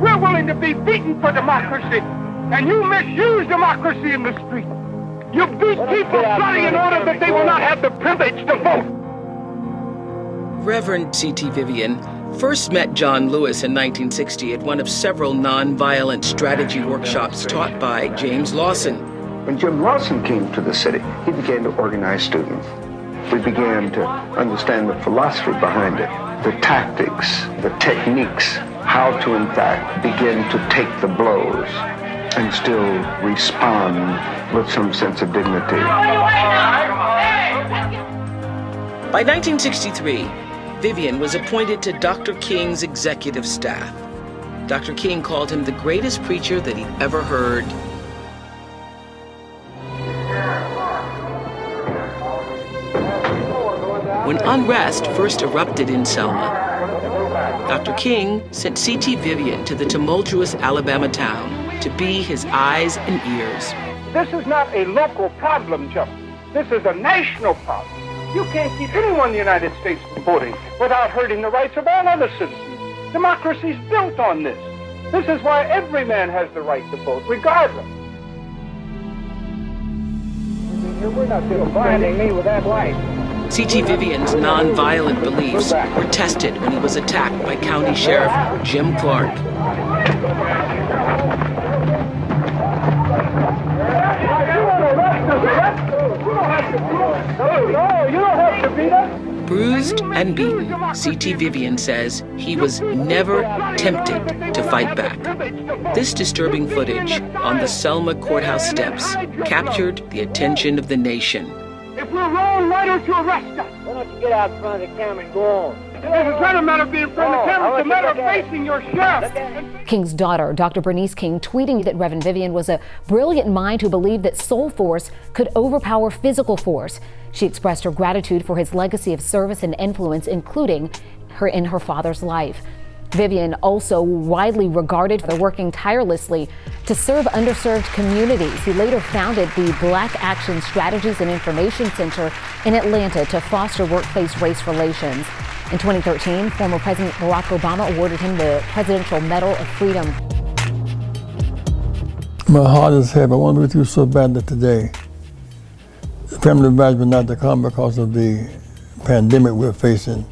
We're willing to be beaten for democracy, and you misuse democracy in the street. You beat people bloody in order that they will not have the privilege to vote. Reverend C.T. Vivian first met John Lewis in 1960 at one of several nonviolent strategy workshops taught by James Lawson. When Jim Lawson came to the city, he began to organize students. We began to understand the philosophy behind it, the tactics, the techniques, how to, in fact, begin to take the blows and still respond with some sense of dignity. By 1963, Vivian was appointed to Dr. King's executive staff. Dr. King called him the greatest preacher that he'd ever heard. When unrest first erupted in Selma, Dr. King sent C.T. Vivian to the tumultuous Alabama town to be his eyes and ears. This is not a local problem, Joe. This is a national problem. You can't keep anyone in the United States from voting without hurting the rights of all other citizens. Democracy is built on this. This is why every man has the right to vote, regardless. We're not blinding me with that light. C.T. Vivian's nonviolent beliefs were tested when he was attacked by County Sheriff Jim Clark. Bruised and beaten, C.T. Vivian says he was never tempted to fight back. This disturbing footage on the Selma courthouse steps captured the attention of the nation. If we're wrong, why don't you arrest us? Why don't you get out in front of the camera and go on? It's not a matter of being in front of the camera, it's a matter of facing your sheriff. King's daughter, Dr. Bernice King, tweeting that Reverend Vivian was a brilliant mind who believed that soul force could overpower physical force. She expressed her gratitude for his legacy of service and influence, including in her father's life. Vivian, also widely regarded for working tirelessly to serve underserved communities. He later founded the Black Action Strategies and Information Center in Atlanta to foster workplace race relations. In 2013, former President Barack Obama awarded him the Presidential Medal of Freedom. My heart is heavy. I want to be with you so bad that today the family advised me not to come because of the pandemic we're facing.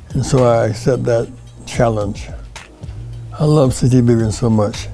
And so I accept that challenge. I love C.T. Vivian so much.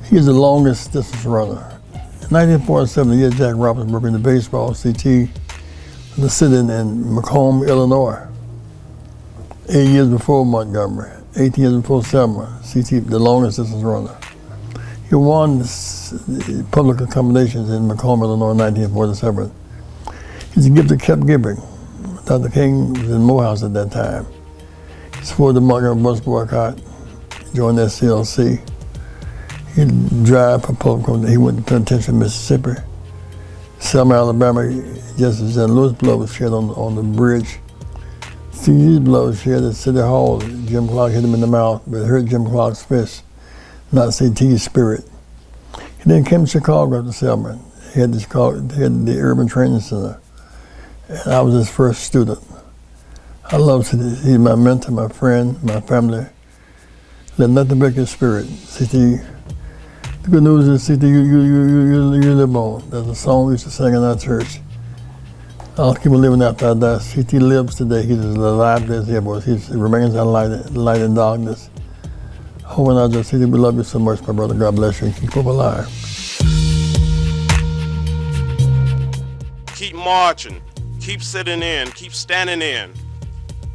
He's the longest distance runner. In 1947, the year Jack Robinson broke into baseball, C.T. was sitting in Macomb, Illinois. 8 years before Montgomery, 18 years before Selma, C.T., the longest distance runner. He won the public accommodations in Macomb, Illinois in 1947. He's a gift that kept giving. Dr. King was in Morehouse at that time. He supported the Montgomery bus boycott, joined SCLC. He'd drive for public accommodation. He went to penitentiary, Mississippi. Selma, Alabama, just as Louis' blood was shed on the bridge. C.T.'s blood was shed at City Hall. Jim Clark hit him in the mouth, but it hurt Jim Clark's fist, not C.T.'s spirit. He then came to Chicago after Selma. He had the Urban Training Center, and I was his first student. I love C.T. He's my mentor, my friend, my family. Let nothing break his spirit. C.T., the good news is, C.T., you live on. There's a song we used to sing in our church. I'll keep on living after I die. C.T. lives today. He's as alive as he ever was. He remains a light in darkness. Oh, and I just, C.T., we love you so much, my brother. God bless you and keep him alive. Keep marching, keep sitting in, keep standing in,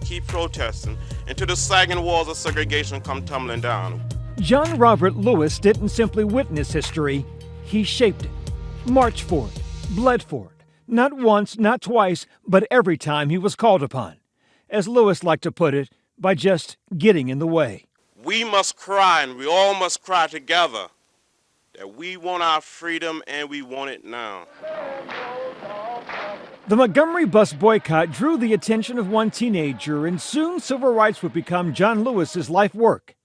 keep protesting until the sagging walls of segregation come tumbling down. John Robert Lewis didn't simply witness history, he shaped it, marched for it, bled for it. Not once, not twice, but every time he was called upon. As Lewis liked to put it, by just getting in the way. We must cry, and we all must cry together, that we want our freedom and we want it now. The Montgomery bus boycott drew the attention of one teenager, and soon civil rights would become John Lewis's life work.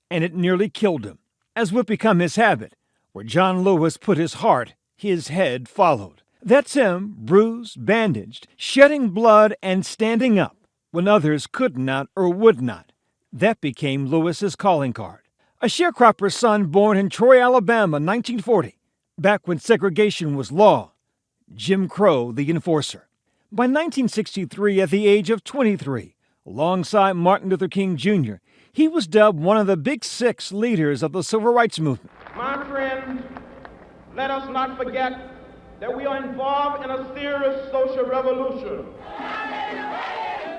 And it nearly killed him, as would become his habit. Where John Lewis put his heart, his head followed. That's him, bruised, bandaged, shedding blood, and standing up when others could not or would not. That became Lewis's calling card. a sharecropper's son born in Troy, Alabama, 1940, back when segregation was law, Jim Crow the enforcer. By 1963, at the age of 23, alongside Martin Luther King Jr., he was dubbed one of the Big Six leaders of the Civil Rights Movement. My friends, let us not forget that we are involved in a serious social revolution.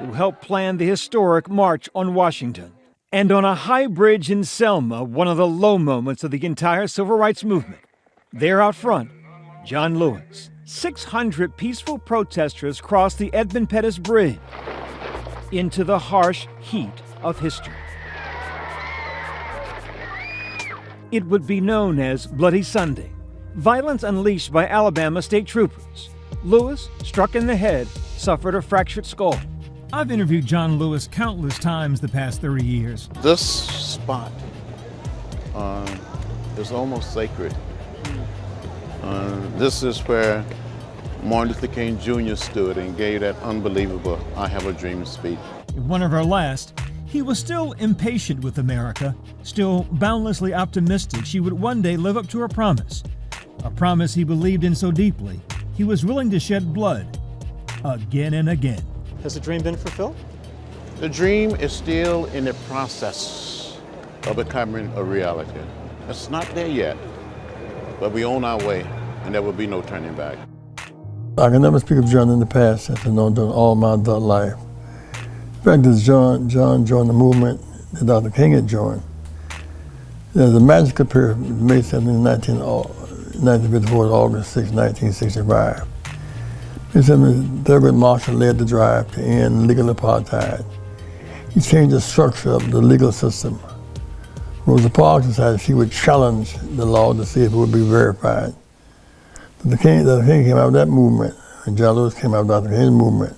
Who helped plan the historic March on Washington. And on a high bridge in Selma, one of the low moments of the entire Civil Rights Movement, there out front, John Lewis. 600 peaceful protesters crossed the Edmund Pettus Bridge into the harsh heat of history. It would be known as Bloody Sunday, violence unleashed by Alabama state troopers. Lewis, struck in the head, suffered a fractured skull. I've interviewed John Lewis countless times the past 30 years. This spot is almost sacred. This is where Martin Luther King Jr. stood and gave that unbelievable "I Have a Dream" speech. One of our last, he was still impatient with America, still boundlessly optimistic she would one day live up to her promise. A promise he believed in so deeply, he was willing to shed blood again and again. Has the dream been fulfilled? The dream is still in the process of becoming a reality. It's not there yet, but we're on our way, and there will be no turning back. I can never speak of John in the past, as I've known during all my adult life. In fact, as John joined the movement that Dr. King had joined, there's a magical period from May 17, 1954 to August 6, 1965. Thurgood Marshall led the drive to end legal apartheid. He changed the structure of the legal system. Rosa Parks decided she would challenge the law to see if it would be verified. Dr. King came out of that movement, and John Lewis came out of Dr. King's movement.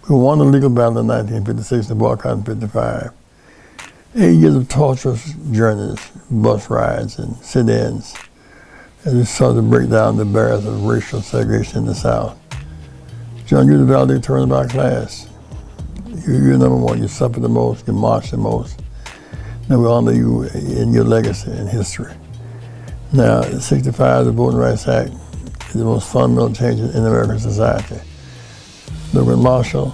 We won the legal battle in 1956 and boycott in 55. 8 years of torturous journeys, bus rides, and sit-ins, as we sought to break down the barriers of racial segregation in the South. John, you're the valedictorian of our class. You're number one. You suffered the most. You marched the most. Now we honor you in your legacy and history. Now, 65, the Voting Rights Act is the most fundamental change in American society. Thurgood Marshall,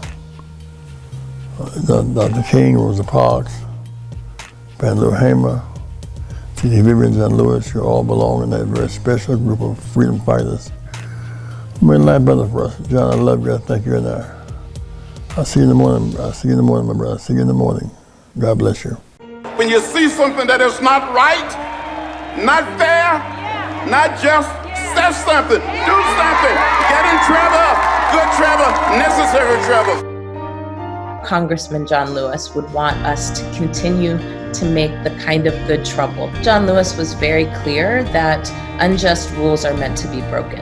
Dr. King, Rosa Parks, Pandora Hamer, C.T. Vivian, John Lewis, you all belong in that very special group of freedom fighters who made life better for us. John, I love you. I thank you. And I'll see you in the morning. I'll see you in the morning, my brother. I'll see you in the morning. God bless you. When you see something that is not right, not fair, not just, say something, do something, get in trouble, good trouble, necessary trouble. Congressman John Lewis would want us to continue to make the kind of good trouble. John Lewis was very clear that unjust rules are meant to be broken.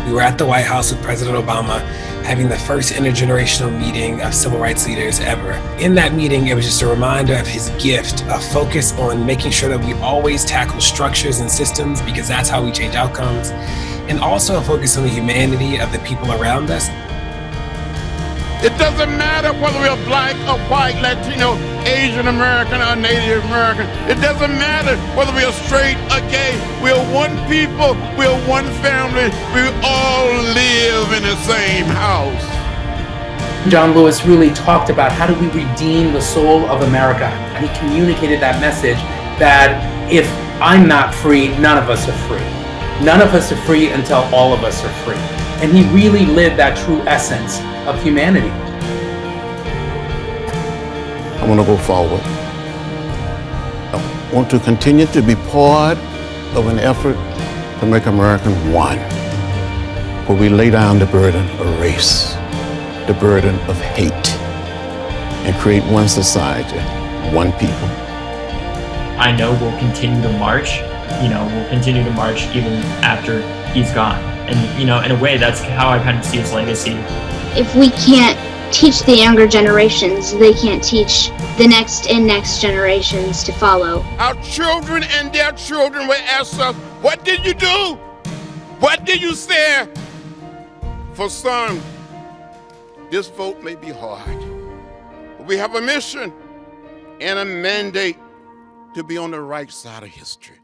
We were at the White House with President Obama having the first intergenerational meeting of civil rights leaders ever. In that meeting, it was just a reminder of his gift, a focus on making sure that we always tackle structures and systems because that's how we change outcomes, and also a focus on the humanity of the people around us. It doesn't matter whether we're black or white, Latino, Asian American, or Native American. It doesn't matter whether we're straight or gay. We're one people, we're one family. We all live in the same house. John Lewis really talked about how do we redeem the soul of America. And he communicated that message that if I'm not free, none of us are free. None of us are free until all of us are free. And he really lived that true essence of humanity. I want to go forward. I want to continue to be part of an effort to make America one, where we lay down the burden of race, the burden of hate, and create one society, one people. I know we'll continue to march. We'll continue to march even after he's gone. And, in a way, that's how I kind of see his legacy. If we can't teach the younger generations, they can't teach the next and next generations to follow. Our children and their children will ask us, what did you do? What did you say? For some, this vote may be hard. But we have a mission and a mandate to be on the right side of history.